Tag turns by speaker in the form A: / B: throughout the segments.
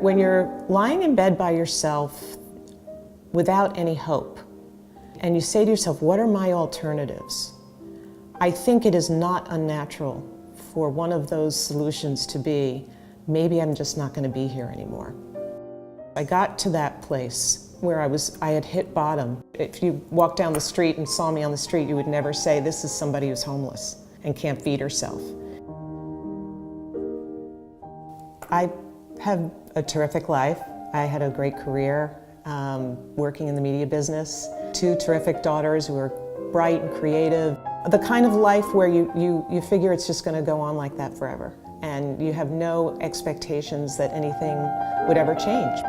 A: When you're lying in bed by yourself without any hope, and you say to yourself, what are my alternatives? I think it is not unnatural for one of those solutions to be, maybe I'm just not going to be here anymore. I got to that place where I had hit bottom. If you walked down the street and saw me on the street, you would never say, this is somebody who's homeless and can't feed herself. I have a terrific life. I had a great career working in the media business. 2 terrific daughters who are bright and creative. The kind of life where you figure it's just going to go on like that forever. And you have no expectations that anything would ever change.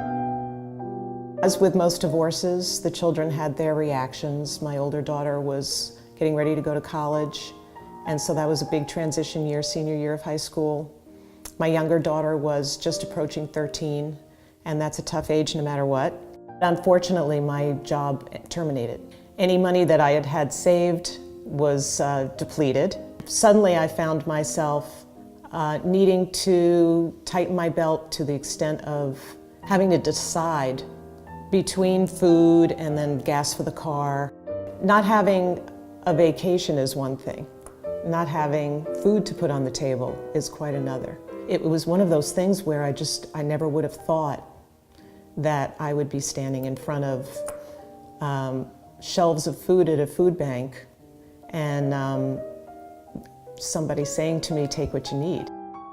A: As with most divorces, the children had their reactions. My older daughter was getting ready to go to college, and so that was a big transition year, senior year of high school. My younger daughter was just approaching 13, and that's a tough age no matter what. Unfortunately, my job terminated. Any money that I had saved was depleted. Suddenly I found myself needing to tighten my belt to the extent of having to decide between food and then gas for the car. Not having a vacation is one thing. Not having food to put on the table is quite another. It was one of those things where I never would have thought that I would be standing in front of shelves of food at a food bank and somebody saying to me, take what you need.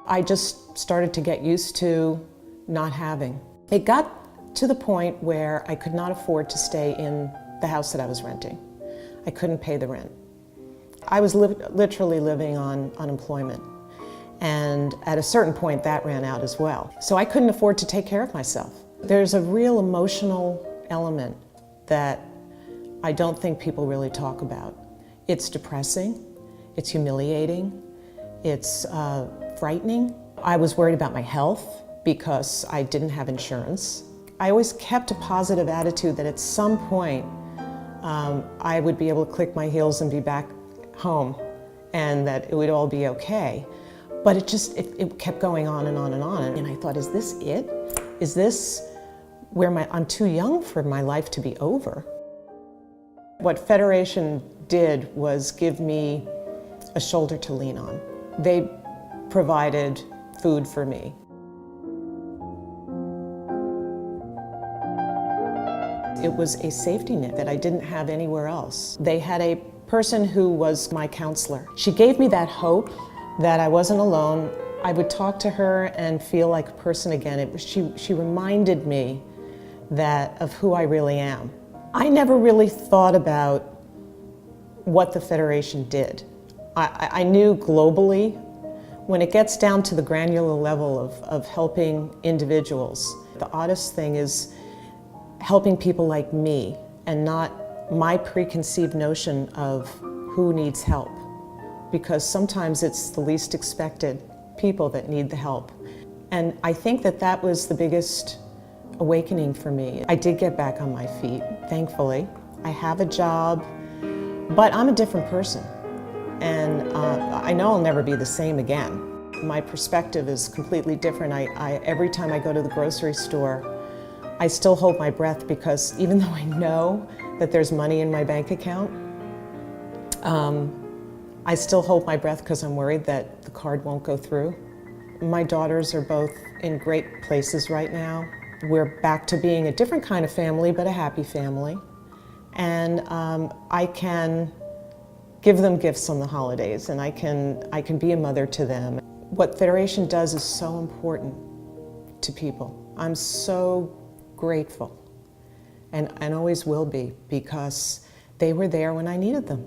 A: I just started to get used to not having. It got to the point where I could not afford to stay in the house that I was renting. I couldn't pay the rent. I was literally living on unemployment. And at a certain point that ran out as well. So I couldn't afford to take care of myself. There's a real emotional element that I don't think people really talk about. It's depressing, it's humiliating, it's frightening. I was worried about my health because I didn't have insurance. I always kept a positive attitude that at some point I would be able to click my heels and be back home and that it would all be okay. But it kept going on and on and on. And I thought, is this it? Is this where I'm too young for my life to be over? What Federation did was give me a shoulder to lean on. They provided food for me. It was a safety net that I didn't have anywhere else. They had a person who was my counselor. She gave me that hope that I wasn't alone. I would talk to her and feel like a person again. She reminded me of who I really am. I never really thought about what the Federation did. I knew globally, when it gets down to the granular level of helping individuals, the oddest thing is helping people like me and not my preconceived notion of who needs help. Because sometimes it's the least expected people that need the help. And I think that was the biggest awakening for me. I did get back on my feet, thankfully. I have a job, but I'm a different person. And I know I'll never be the same again. My perspective is completely different. Every time I go to the grocery store, I still hold my breath because even though I know that there's money in my bank account, I still hold my breath because I'm worried that the card won't go through. My daughters are both in great places right now. We're back to being a different kind of family, but a happy family. And I can give them gifts on the holidays, and I can be a mother to them. What Federation does is so important to people. I'm so grateful, and always will be, because they were there when I needed them.